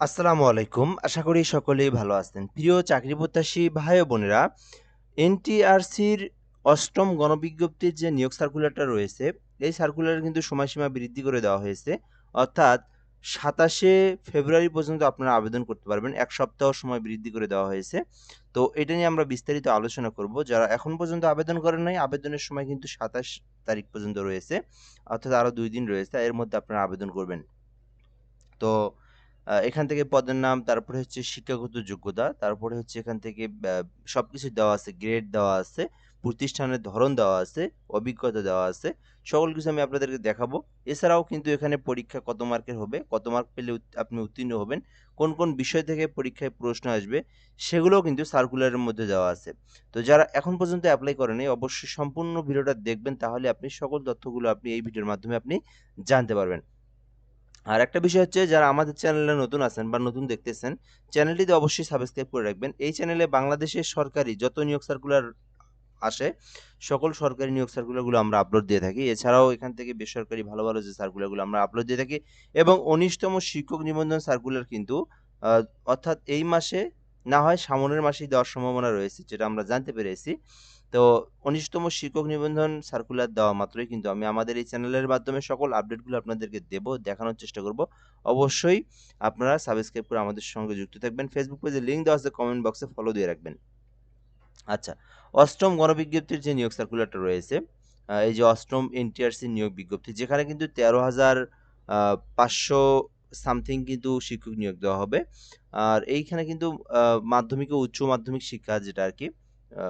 আসসালামু আলাইকুম। আশা করি সকলেই ভালো আছেন। প্রিয় চাকরি প্রত্যাশী ভাই ও বোনেরা, এনটিআরসির ৮ম গণবিজ্ঞপ্তির যে নিয়োগ সার্কুলারটা রয়েছে, এই সার্কুলারে কিন্তু সময়সীমা বৃদ্ধি করে দেওয়া হয়েছে। অর্থাৎ ২৭শে ফেব্রুয়ারি পর্যন্ত আপনারা আবেদন করতে পারবেন। ১ সপ্তাহ সময় বৃদ্ধি করে দেওয়া হয়েছে। তো এটা নিয়ে আমরা বিস্তারিত আলোচনা করব। যারা এখন পর্যন্ত আবেদন করেন নাই, আবেদনের সময় কিন্তু ২৭ তারিখ পর্যন্ত রয়েছে। অর্থাৎ আরও ২ দিন রয়েছে। এর মধ্যে আপনারা আবেদন করবেন। তো এখান থেকে পদের নাম, তারপরে হচ্ছে শিক্ষাগত যোগ্যতা, তারপরে হচ্ছে এখান থেকে সবকিছু দেওয়া আছে, গ্রেড দেওয়া আছে, প্রতিষ্ঠানের ধরন দেওয়া আছে, অভিজ্ঞতা দেওয়া আছে। সকল কিছু আমি আপনাদেরকে দেখাবো। এছাড়াও কিন্তু এখানে পরীক্ষা কত মার্কের হবে, কত মার্ক পেলে আপনি উত্তীর্ণ হবেন, কোন কোন বিষয় থেকে পরীক্ষায় প্রশ্ন আসবে, সেগুলোও কিন্তু সার্কুলারের মধ্যে দেওয়া আছে। তো যারা এখন পর্যন্ত এপ্লাই করেনি, অবশ্যই সম্পূর্ণ ভিডিওটা দেখবেন, তাহলে আপনি সকল তথ্যগুলো আপনি এই ভিডিওর মাধ্যমে আপনি জানতে পারবেন। আর একটা বিষয় হচ্ছে, যারা আমাদের চ্যানেলে নতুন আছেন বা নতুন দেখতেছেন, চ্যানেলটিতে অবশ্যই সাবস্ক্রাইব করে রাখবেন। এই চ্যানেলে বাংলাদেশের সরকারি যত নিয়োগ সার্কুলার আসে, সকল সরকারি নিয়োগ সার্কুলারগুলো আমরা আপলোড দিয়ে থাকি। এছাড়াও এখান থেকে বেসরকারি ভালো, ভালো যে সার্কুলারগুলো আমরা আপলোড দিয়ে থাকি, এবং ১৯তম শিক্ষক নিবন্ধন সার্কুলার কিন্তু আ অর্থাৎ এই মাসে না হয় সামনের মাসেই দেওয়ার সম্ভাবনা রয়েছে, যেটা আমরা জানতে পেরেছি। তো ১৯তম শিক্ষক নিবন্ধন সার্কুলার দেওয়া মাত্রই কিন্তু আমি আমাদের এই চ্যানেলের মাধ্যমে সকল আপডেটগুলো আপনাদেরকে দেব, দেখানোর চেষ্টা করব। অবশ্যই আপনারা সাবস্ক্রাইব করে আমাদের সঙ্গে যুক্ত থাকবেন। ফেসবুক পেজে লিংক দেওয়া আছে, কমেন্ট বক্সে ফলো দিয়ে রাখবেন। আচ্ছা, ৮ম গণবিজ্ঞপ্তির যে নিয়োগ সার্কুলারটা রয়েছে, এই যে ৮ম এনটিআরসি নিয়োগ বিজ্ঞপ্তি, যেখানে কিন্তু ১৩,৫০০ সামথিং কিন্তু শিক্ষক নিয়োগ দেওয়া হবে। আর এইখানে কিন্তু আ মাধ্যমিক ও উচ্চ মাধ্যমিক শিক্ষা, যেটা আরকি আ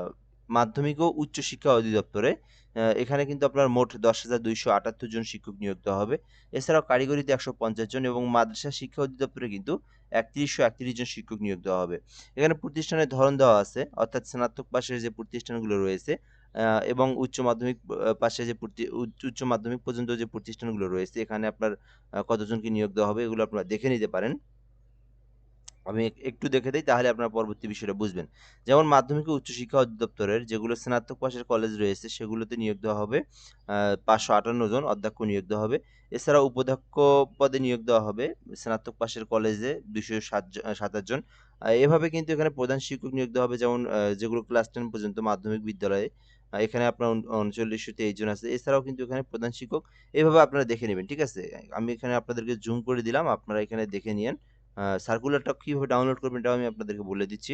মাধ্যমিক ও উচ্চ শিক্ষা অধিদপ্তরে এখানে কিন্তু আপনার মোট ১০,২৭৮ জন শিক্ষক নিয়োগ দেওয়া হবে। এছাড়াও কারিগরিতে ১৫০ জন, এবং মাদ্রাসা শিক্ষা অধিদপ্তরে কিন্তু ৩১৩১ জন শিক্ষক নিয়োগ দেওয়া হবে। এখানে প্রতিষ্ঠানের ধরন দেওয়া আছে, অর্থাৎ স্নাতক পাশের যে প্রতিষ্ঠানগুলো রয়েছে, আ এবং উচ্চ মাধ্যমিক পাশে যে উচ্চ মাধ্যমিক পর্যন্ত যে প্রতিষ্ঠানগুলো রয়েছে, এখানে আপনার কতজনকে নিয়োগ দেওয়া হবে, এগুলো আপনারা দেখে নিতে পারেন। আমি একটু দেখে দেই, তাহলে আপনারা পরবর্তী বিষয়টা বুঝবেন। যেমন মাধ্যমিক ও উচ্চশিক্ষা অধিদপ্তরের যেগুলো স্নাতক পাশের কলেজ রয়েছে, সেগুলোতে নিয়োগ দেওয়া হবে ৫৫৮ জন, অধ্যক্ষ নিয়োগ দেওয়া হবে। এছাড়াও উপাধ্যক্ষ পদে নিয়োগ দেওয়া হবে স্নাতক পাশের কলেজে ২০৭ জন। এভাবে কিন্তু এখানে প্রধান শিক্ষক নিয়োগ দেওয়া হবে, যেমন যেগুলো ক্লাস 10 পর্যন্ত মাধ্যমিক বিদ্যালয়ে, এখানে আপনার ৩৯২৩ জন আছে। এছাড়াও কিন্তু এখানে প্রধান শিক্ষক, এভাবে আপনারা দেখে নিবেন। ঠিক আছে? আমি এখানে আপনাদেরকে জুম করে দিলাম, আপনারা এখানে দেখে নিয়েন। সার্কুলারটা কিভাবে ডাউনলোড করবেন, এটাও আমি আপনাদেরকে বলে দিচ্ছি।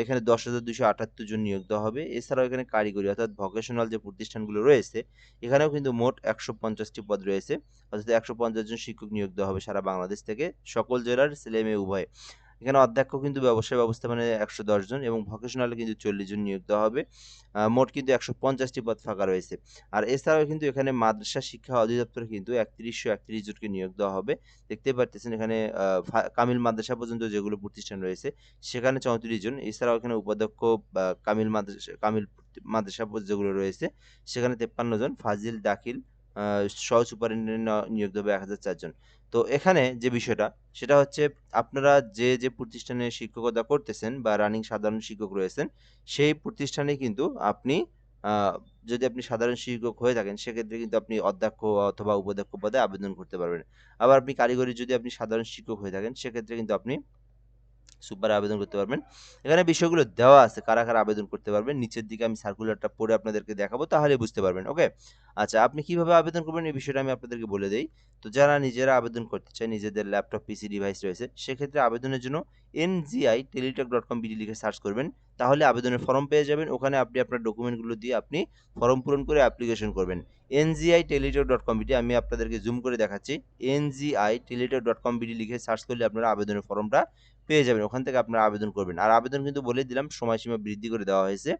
এখানে ১০,২৭৮ জন নিয়োগ দেওয়া হবে। এছাড়াও এখানে কারিগরি অর্থাৎ ভোকেশনাল যে প্রতিষ্ঠানগুলো রয়েছে, এখানেও কিন্তু মোট ১৫০ টি পদ রয়েছে। অর্থাৎ ১৫০ জন শিক্ষক নিয়োগ দেওয়া হবে সারা বাংলাদেশ থেকে, সকল জেলার ছেলে-মেয়ে উভয়ে। এখানে অধ্যক্ষ কিন্তু ব্যবসায় ব্যবস্থাপনায় ১১০ জন, এবং ভোকেশনালে কিন্তু ৪০ জন নিয়োগ দেওয়া হবে। মোট কিন্তু ১৫০ টি পদ ফাঁকা রয়েছে। আর এছাড়াও কিন্তু এখানে মাদ্রাসা শিক্ষা অধিদপ্তরে কিন্তু ৩১৩১ জনকে নিয়োগ দেওয়া হবে। দেখতেই পারতেছেন এখানে কামিল মাদ্রাসা পর্যন্ত যেগুলো প্রতিষ্ঠান রয়েছে, সেখানে ৩৪ জন। এছাড়াও এখানে উপাধ্যক্ষ বা কামিল মাদ্রাসা যেগুলো রয়েছে, সেখানে ৫৩ জন। ফাজিল, দাখিল, আ সহ সুপারিনটেন্ডেন্ট নিয়োগ দেওয়া হবে ১০০৪ জন। তো এখানে যে বিষয়টা, সেটা হচ্ছে, আপনারা যে প্রতিষ্ঠানে শিক্ষকতা করতেছেন বা রানিং সাধারণ শিক্ষক রয়েছেন, সেই প্রতিষ্ঠানে কিন্তু আপনি আ যদি আপনি সাধারণ শিক্ষক হয়ে থাকেন, সেক্ষেত্রে কিন্তু আপনি অধ্যক্ষ অথবা উপাধ্যক্ষ পদে আবেদন করতে পারবেন। আবার আপনি কারিগরি যদি আপনি সাধারণ শিক্ষক হয়ে থাকেন, সেক্ষেত্রে কিন্তু আপনি সুপারে আবেদন করতে পারবেন। এখানে বিষয়গুলো দেওয়া আছে, কারা, কারা আবেদন করতে পারবেন। নিচের দিকে আমি সার্কুলারটা পড়ে আপনাদেরকে দেখাবো, তাহলেই বুঝতে পারবেন। ওকে? আচ্ছা, আপনি কিভাবে আবেদন করবেন, এই বিষয়টা আমি আপনাদেরকে বলে দেই। তো যারা নিজেরা আবেদন করতে চায়, নিজেদের ল্যাপটপ, পিসি ডিভাইস রয়েছে, সেক্ষেত্রে আবেদনের জন্য ngi.teletalk.com.bd লিখে সার্চ করবেন। তাহলে আবেদনের ফর্ম পেয়ে যাবেন। ওখানে আপনি আপনার ডকুমেন্টগুলো দিয়ে আপনি ফর্ম পূরণ করে অ্যাপ্লিকেশন করবেন। ngi.teletalk.com.bd আমি আপনাদেরকে জুম করে দেখাচ্ছি। ngi.teletalk.com.bd লিখে সার্চ করলে আপনারা আবেদনের ফর্মটা পেয়ে যাবেন। ওখান থেকে আপনারা আবেদন করবেন। আর আবেদন কিন্তু বলেই দিলাম, সময়সীমা বৃদ্ধি করে দেওয়া হয়েছে।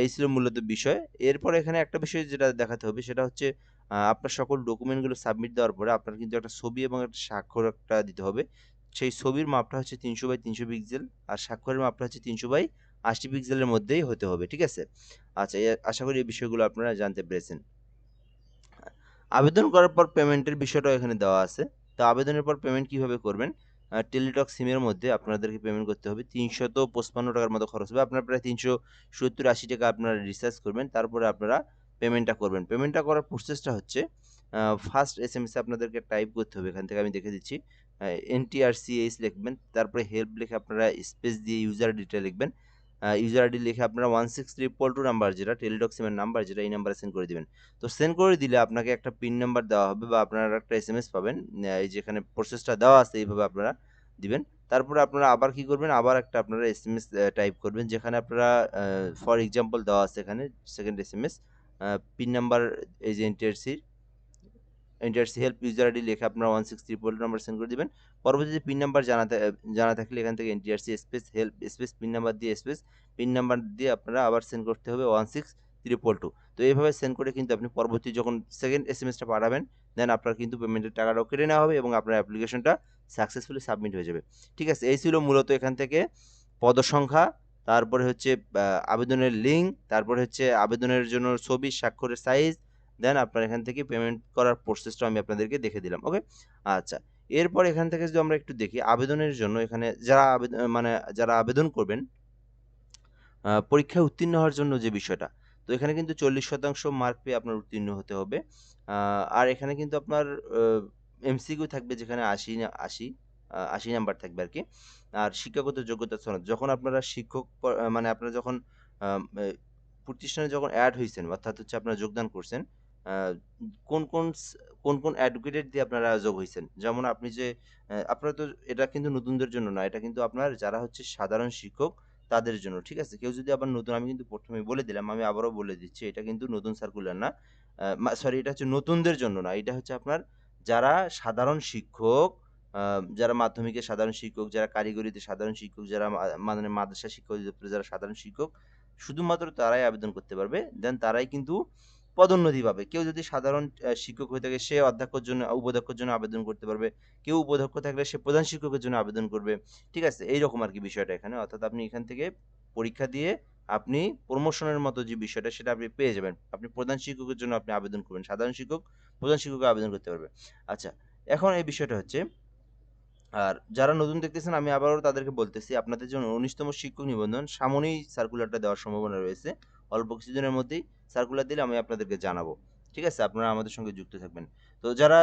এই ছিল মূলত বিষয়। এরপর এখানে একটা বিষয় যেটা দেখাতে হবে, সেটা হচ্ছে আপনার সকল ডকুমেন্টগুলো সাবমিট দেওয়ার পরে আপনার কিন্তু একটা ছবি এবং একটা স্বাক্ষর একটা দিতে হবে। সেই ছবির মাপটা হচ্ছে ৩০০ বাই ৩০০ পিক্সেল, আর স্বাক্ষরের মাপটা হচ্ছে ৩০০ বাই ৮০ পিক্সেলের মধ্যেই হতে হবে। ঠিক আছে? আচ্ছা, আশা করি এই বিষয়গুলো আপনারা জানতে পেরেছেন। আবেদন করার পর পেমেন্টের বিষয়টাও এখানে দেওয়া আছে। তো আবেদনের পর পেমেন্ট কিভাবে করবেন? টেলিটক সিমের মধ্যে আপনাদেরকে পেমেন্ট করতে হবে। ৳৩৫৫ মতো খরচ হবে। আপনার প্রায় ৳৩৭০-৮০ আপনারা রিচার্জ করবেন। তারপরে আপনারা পেমেন্টটা করবেন। পেমেন্টটা করার প্রসেসটা হচ্ছে, ফার্স্ট এসএমএস এ আপনাদেরকে টাইপ করতে হবে। এখান থেকে আমি দেখে দিচ্ছি। NTRCH লিখবেন, তারপরে হেল্প লিখে আপনারা স্পেস দিয়ে ইউজার আইডিটা লিখবেন। ইউজার আইডি লিখে আপনারা 16322 নাম্বার যেটা টেলিটক সিমের নাম্বার যেটা এই নাম্বারে সেন্ড করে দিবেন। তো সেন্ড করে দিলে আপনাকে একটা পিন নাম্বার দেওয়া হবে বা আপনারা একটা SMS পাবেন। এই যেখানে প্রসেসটা দেওয়া আছে এইভাবে আপনারা দিবেন। তারপরে আপনারা আবার কি করবেন, আবার একটা আপনারা SMS টাইপ করবেন, যেখানে আপনারা ফর এক্সাম্পল দেওয়া আছে এখানে সেকেন্ড SMS পিন নাম্বার এই যে এনটিআরসি হেল্প ইউজার আইডি লিখে আপনারা 16322 নাম্বার সেন্ড করে দিবেন। পরবর্তীতে পিন নাম্বার জানা থাকলে এখান থেকে NTRC space help space pin number দিয়ে স্পেস পিন নাম্বার দিয়ে আপনারা আবার সেন্ড করতে হবে 16322। তো এইভাবে সেন্ড করে কিন্তু আপনি পরবর্তী যখন সেকেন্ড এসএমএসটা পাঠাবেন, দেন আপনার কিন্তু পেমেন্টের টাকাটাও কেটে নেওয়া হবে এবং আপনার অ্যাপ্লিকেশনটা সাকসেসফুলি সাবমিট হয়ে যাবে। ঠিক আছে, এই ছিল মূলত এখান থেকে পদসংখ্যা, তারপরে হচ্ছে আবেদনের লিঙ্ক, তারপরে হচ্ছে আবেদনের জন্য ছবি, স্বাক্ষরের সাইজ, দেন আপনার এখান থেকে পেমেন্ট করার প্রসেসটা আমি আপনাদেরকে দেখে দিলাম। ওকে, আচ্ছা, এরপর এখান থেকে যদি আমরা একটু দেখি আবেদনের জন্য এখানে যারা আবেদন করবেন পরীক্ষায় উত্তীর্ণ হওয়ার জন্য যে বিষয়টা, তো এখানে কিন্তু 40% মার্ক পেয়ে আপনার উত্তীর্ণ হতে হবে। আর এখানে কিন্তু আপনার MCQ থাকবে, যেখানে 80 নাম্বার থাকবে আর কি। আর শিক্ষাগত যোগ্যতা সনদ, যখন আপনারা শিক্ষক মানে আপনারা যখন প্রতিষ্ঠানে যখন অ্যাড হয়েছেন, অর্থাৎ হচ্ছে আপনারা যোগদান করছেন, আহ, কোন কোন কোন কোন অ্যাডভোকেট দিয়ে আপনারা যোগ হয়েছেন, যেমন আপনি যে আপনারা তো, এটা কিন্তু নতুনদের জন্য না, এটা কিন্তু আপনার যারা হচ্ছে সাধারণ শিক্ষক তাদের জন্য। ঠিক আছে, কেউ যদি আবার নতুন, আমি কিন্তু প্রথমে বলে দিলাম, আমি আবারও বলে দিচ্ছি, এটা কিন্তু নতুন সার্কুলার না, সরি, এটা হচ্ছে নতুনদের জন্য না, এটা হচ্ছে আপনার যারা সাধারণ শিক্ষক, যারা মাধ্যমিকের সাধারণ শিক্ষক, যারা কারিগরিতে সাধারণ শিক্ষক, যারা মানে মাদ্রাসা শিক্ষা অধিদপ্তরে যারা সাধারণ শিক্ষক, শুধুমাত্র তারাই আবেদন করতে পারবে। দেন তারাই কিন্তু পদোন্নতি পাবে। কেউ যদি সাধারণ শিক্ষক হয়ে থাকে, সে অধ্যক্ষর জন্য, উপাধ্যক্ষর জন্য আবেদন করতে পারবে। কেউ উপাধ্যক্ষ থাকলে সে প্রধান শিক্ষকের জন্য আবেদন করবে। ঠিক আছে, এইরকম আর কি বিষয়টা এখানে। অর্থাৎ আপনি এখান থেকে পরীক্ষা দিয়ে আপনি প্রমোশনের মতো যে বিষয়টা, সেটা আপনি পেয়ে যাবেন। আপনি প্রধান শিক্ষকের জন্য আপনি আবেদন করবেন, সাধারণ শিক্ষক প্রধান শিক্ষক আবেদন করতে পারবে। আচ্ছা, এখন এই বিষয়টা হচ্ছে, আর যারা নতুন দেখতেছেন আমি আবারও তাদেরকে বলতেছি, আপনাদের জন্য 19তম শিক্ষক নিবন্ধন সামনেই সার্কুলারটা দেওয়ার সম্ভাবনা রয়েছে। অল্প কিছুদিনের মধ্যেই সার্কুলার দিলে আমি আপনাদেরকে জানাবো। ঠিক আছে, আপনারা আমাদের সঙ্গে যুক্ত থাকবেন। তো যারা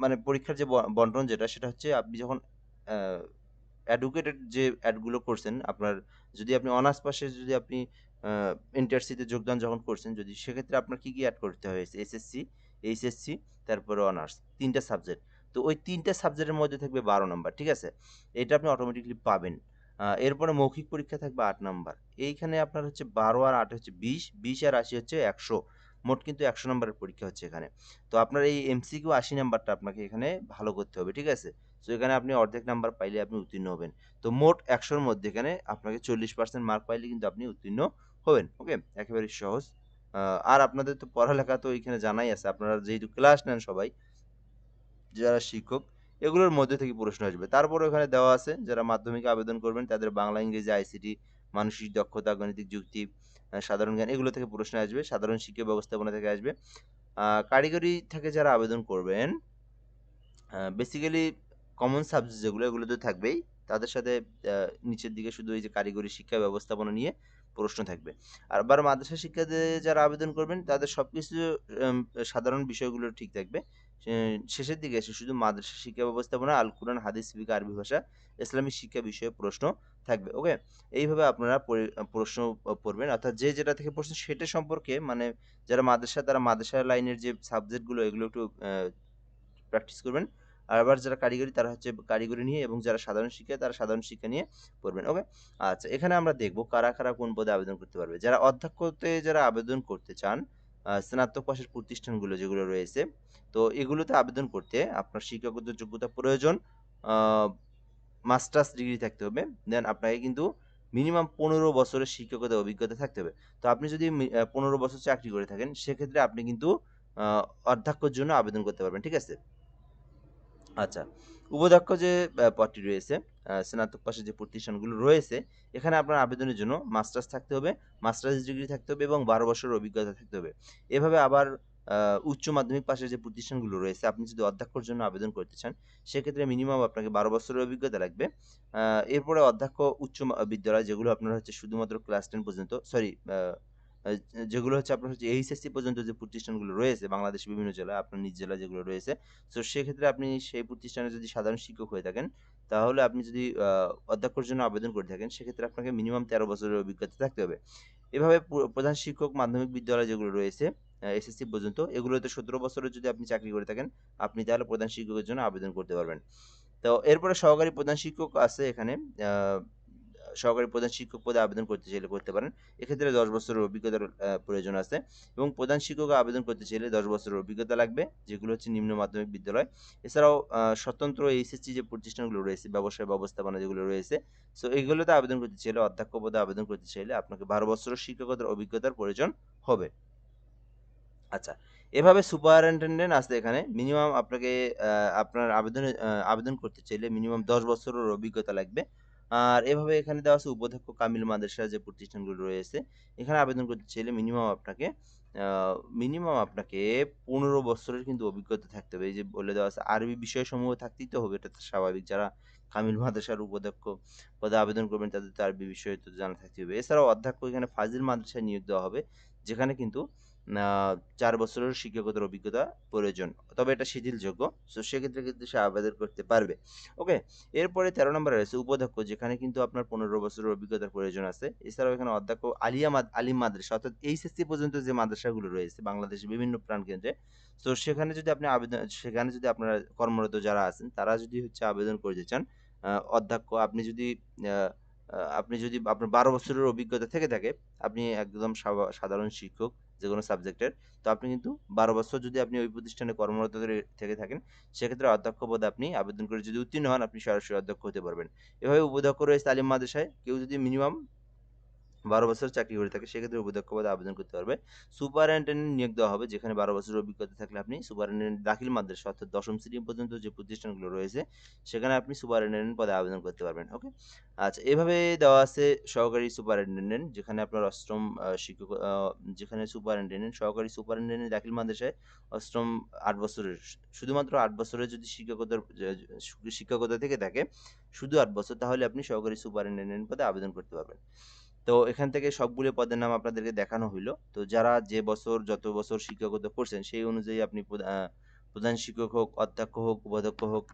মানে পরীক্ষার যে বন্টন যেটা, সেটা হচ্ছে আপনি যখন অ্যাডভোকেটের যে অ্যাডগুলো করছেন, আপনার যদি আপনি অনার্স পাশে যদি আপনি ইন্টারসিতে যোগদান যখন করছেন, যদি সেক্ষেত্রে আপনার কি কি অ্যাড করতে হয়েছে, SSC, HSC, তারপরে অনার্স, 3টা সাবজেক্ট। তো ওই 3টা সাবজেক্টের মধ্যে থাকবে 12 নাম্বার। ঠিক আছে, এটা আপনি অটোমেটিকলি পাবেন। এরপরে মৌখিক পরীক্ষা থাকবে 8 নাম্বার। এইখানে আপনার হচ্ছে 12 আর 8 হচ্ছে 20, 20 আর 80 হচ্ছে 100। মোট কিন্তু 100 নাম্বারের পরীক্ষা হচ্ছে এখানে। তো আপনার এই MCQ 80 নাম্বারটা আপনাকে এখানে ভালো করতে হবে। ঠিক আছে, তো এখানে আপনি অর্ধেক নাম্বার পাইলে আপনি উত্তীর্ণ হবেন। তো মোট 100-র মধ্যে এখানে আপনাকে 40% মার্ক পাইলে কিন্তু আপনি উত্তীর্ণ হবেন। ওকে, একেবারে সহজ। আর আপনাদের তো পড়ালেখা তো এখানে জানাই আছে, আপনারা যেহেতু ক্লাস নেন সবাই, যারা শিক্ষক, এগুলোর মধ্যে থেকে প্রশ্ন আসবে। তারপরে ওখানে দেওয়া আছে যারা মাধ্যমিকে আবেদন করবেন তাদের বাংলা, ইংরেজি, ICT, মানসিক দক্ষতা, গাণিতিক যুক্তি, সাধারণ জ্ঞান, এগুলো থেকে প্রশ্ন আসবে। সাধারণ শিক্ষা ব্যবস্থাপনা থেকে আসবে। কারিগরি থেকে যারা আবেদন করবেন, বেসিক্যালি কমন সাবজেক্ট যেগুলো, এগুলো তো থাকবেই। তাদের সাথে নিচের দিকে শুধু এই যে কারিগরি শিক্ষা ব্যবস্থাপনা নিয়ে প্রশ্ন থাকবে। আর আবার মাদ্রাসা শিক্ষাতে যারা আবেদন করবেন তাদের সবকিছু সাধারণ বিষয়গুলো ঠিক থাকবে। শেষের দিকে এসে শুধু মাদ্রাসা শিক্ষা ব্যবস্থাপনা, আল কুরআন, হাদিস, ফিকহ, আরবি ভাষা, ইসলামিক শিক্ষা বিষয়ে প্রশ্ন থাকবে। ওকে, এইভাবে আপনারা প্রশ্ন পড়বেন, অর্থাৎ যে যেটা থেকে প্রশ্ন সেটা সম্পর্কে, মানে যারা মাদ্রাসা, তারা মাদ্রাসা লাইনের যে সাবজেক্টগুলো, এগুলো একটু প্র্যাকটিস করবেন। আর আবার যারা কারিগরি, তারা হচ্ছে কারিগরি নিয়ে, এবং যারা সাধারণ শিক্ষা, তারা সাধারণ শিক্ষা নিয়ে পড়বেন। ওকে, আচ্ছা, এখানে আমরা দেখব কারা কারা কোন পদে আবেদন করতে পারবে। যারা অধ্যক্ষতে যারা আবেদন করতে চান, স্নাতক পাশের প্রতিষ্ঠানগুলো যেগুলো রয়েছে, তো এগুলোতে আবেদন করতে আপনার শিক্ষাগত যোগ্যতা প্রয়োজন, মাস্টার্স ডিগ্রি থাকতে হবে। দেন আপনাকে কিন্তু মিনিমাম 15 বছরের শিক্ষকতা অভিজ্ঞতা থাকতে হবে। তো আপনি যদি 15 বছর চাকরি করে থাকেন, সেক্ষেত্রে আপনি কিন্তু অধ্যক্ষের জন্য আবেদন করতে পারবেন। ঠিক আছে, আচ্ছা, উপাধ্যক্ষ যে পদটি রয়েছে, স্নাতক পাশের যে প্রতিষ্ঠানগুলো রয়েছে, এখানে আপনার আবেদনের জন্য মাস্টার্স থাকতে হবে, মাস্টার্স ডিগ্রি থাকতে হবে এবং 12 বছরের অভিজ্ঞতা থাকতে হবে। এভাবে আবার উচ্চ মাধ্যমিক পাশের যে প্রতিষ্ঠানগুলো রয়েছে, আপনি যদি অধ্যক্ষর জন্য আবেদন করতে চান, সেক্ষেত্রে মিনিমাম আপনাকে 12 বছরের অভিজ্ঞতা লাগবে। এরপরে অধ্যক্ষ উচ্চ বিদ্যালয়, যেগুলো আপনার হচ্ছে শুধুমাত্র ক্লাস 10 পর্যন্ত, সরি, যেগুলো হচ্ছে আপনার হচ্ছে এইচএসসি পর্যন্ত যে প্রতিষ্ঠানগুলো রয়েছে বাংলাদেশের বিভিন্ন জেলায়, আপনার নিজ জেলায় যেগুলো রয়েছে, তো সেক্ষেত্রে আপনি সেই প্রতিষ্ঠানে যদি সাধারণ শিক্ষক হয়ে থাকেন, তাহলে আপনি যদি অধ্যক্ষর জন্য আবেদন করে থাকেন, সেক্ষেত্রে আপনাকে মিনিমাম 13 বছরের অভিজ্ঞতা থাকতে হবে। এভাবে প্রধান শিক্ষক মাধ্যমিক বিদ্যালয় যেগুলো রয়েছে এসএসসি পর্যন্ত, এগুলোতে 17 বছরের যদি আপনি চাকরি করে থাকেন, আপনি তাহলে প্রধান শিক্ষকের জন্য আবেদন করতে পারবেন। তো এরপরে সহকারী প্রধান শিক্ষক আছে এখানে। সহকারী প্রধান শিক্ষক পদে আবেদন করতে চাইলে করতে পারেন। এক্ষেত্রে 10 বছরের অভিজ্ঞতার প্রয়োজন আছে, এবং প্রধান শিক্ষকে আবেদন করতে চাইলে 10 বছরের অভিজ্ঞতা লাগবে, যেগুলো হচ্ছে নিম্ন মাধ্যমিক বিদ্যালয়। এছাড়াও স্বতন্ত্র এইচএসসি যে প্রতিষ্ঠানগুলো রয়েছে, ব্যবসায় ব্যবস্থাপনা যেগুলো রয়েছে, সো এইগুলোতে আবেদন করতে চাইলে, অধ্যক্ষ পদে আবেদন করতে চাইলে আপনাকে 12 বছরের শিক্ষকতার অভিজ্ঞতার প্রয়োজন হবে। আচ্ছা, এভাবে সুপারিনটেনডেন্ট আছে এখানে। মিনিমাম আপনাকে আপনার আবেদন করতে চাইলে মিনিমাম 10 বছরের অভিজ্ঞতা লাগবে। আর এভাবে এখানে দেওয়া আছে উপাধ্যক্ষ কামিল মাদ্রাসা যে প্রতিষ্ঠানগুলো রয়েছে, এখানে আবেদন করতে চাইলে আ মিনিমাম আপনাকে 15 বছরের কিন্তু অভিজ্ঞতা থাকতে হবে। এই যে বলে দেওয়া আছে আরবি বিষয়সমূহ থাকতেই তো হবে, এটা তো স্বাভাবিক। যারা কামিল মাদ্রাসার উপাধ্যক্ষ পদে আবেদন করবেন তাদের তো আরবি বিষয় তো জানা থাকতে হবে। এছাড়াও অধ্যক্ষ এখানে ফাজিল মাদ্রাসায় নিয়োগ দেওয়া হবে, যেখানে কিন্তু আ ৪ বছরের শিক্ষকতার অভিজ্ঞতা প্রয়োজন। তবে এটা শিথিলযোগ্য। সো সেক্ষেত্রে কিন্তু সে আবেদন করতে পারবে। ওকে? এরপরে ১৩ নম্বরে রয়েছে উপাধ্যক্ষ, যেখানে কিন্তু আপনার ১৫ বছরের অভিজ্ঞতার প্রয়োজন আছে। এছাড়াও এখানে অধ্যক্ষ আলিম মাদ্রাসা, অর্থাৎ এইচএসসি পর্যন্ত যে মাদ্রাসাগুলো রয়েছে বাংলাদেশের বিভিন্ন প্রাণকেন্দ্রে, তো সেখানে যদি আপনারা কর্মরত যারা আছেন, তারা যদি হচ্ছে আবেদন করতে চান, অধ্যক্ষ, আ আপনি যদি আপনার ১২ বছরের অভিজ্ঞতা থেকে থাকে, আপনি একদম সাধারণ শিক্ষক যেকোনো সাবজেক্টের। তো আপনি কিন্তু ১২ বছর যদি আপনি ওই প্রতিষ্ঠানে কর্মরত থেকে থাকেন, সেক্ষেত্রে অধ্যক্ষ পদে আপনি আবেদন করে যদি উত্তীর্ণ হন, আপনি সরাসরি অধ্যক্ষ হতে পারবেন। এভাবে উপাধ্যক্ষ রয়েছে তালিম মাদ্রাসায়। কেউ যদি মিনিমাম ১২ বছর চাকরি করে থাকে, সেক্ষেত্রে উপাধ্যক্ষ পদে আবেদন করতে পারবে। সুপারিনটেনডেন্ট নিয়োগ দেওয়া হবে, যেখানে ১২ বছরের অভিজ্ঞতা থাকলে আপনি সুপারিনটেন্ডেন্ট দাখিল মাদ্রাসা, অর্থাৎ ১ম শ্রেণী পর্যন্ত যে প্রতিষ্ঠানগুলো রয়েছে, সেখানে আপনি সুপারিনটেন্ডেন্ট পদে আবেদন করতে পারবেন। ওকে? আচ্ছা, এভাবে দেওয়া আছে সহকারী সুপারিনটেন্ডেন্ট, যেখানে আপনার ৮ম শিক্ষক, যেখানে সহকারী সুপারিনটেন্ডেন্ট দাখিল মাদ্রাসায় ৮ম ৮ বছরের, শুধুমাত্র ৮ বছরের যদি শিক্ষকতা থেকে থাকে, শুধু ৮ বছর, তাহলে আপনি সহকারী সুপারিনটেন্ডেন্ট পদে আবেদন করতে পারবেন। তো এখান থেকে সবগুলো পদের নাম আপনাদেরকে দেখানো হইলো। তো যারা যে বছর যত বছর শিক্ষকতা করছেন, সেই অনুযায়ী আপনি প্রধান শিক্ষক হোক, অধ্যক্ষ হোক, উপাধ্যক্ষ হোক,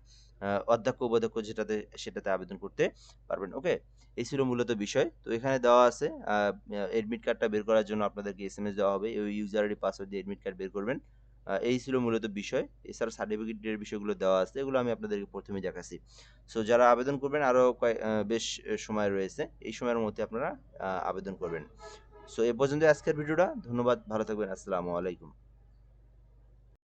অধ্যক্ষ, উপাধ্যক্ষ সেটাতে আবেদন করতে পারবেন। ওকে? এই ছিল মূলত বিষয়। তো এখানে দেওয়া আছে এডমিট কার্ডটা বের করার জন্য আপনাদেরকে এসএমএস দেওয়া হবে। ওই ইউজার আইডি পাসওয়ার্ড দিয়ে এডমিট কার্ড বের করবেন। এই ছিল মূলত বিষয়। এছাড়া সার্টিফিকেটের বিষয়গুলো দেওয়া আছে। এগুলো আমি আপনাদেরকে ১ম এই দেখাচ্ছি। সো যারা আবেদন করবেন, আরো বেশ সময় রয়েছে। এই সময়ের মধ্যে আপনারা আবেদন করবেন। সো এ পর্যন্তই আজকের ভিডিওটা। ধন্যবাদ। ভালো থাকবেন। আসসালামু আলাইকুম।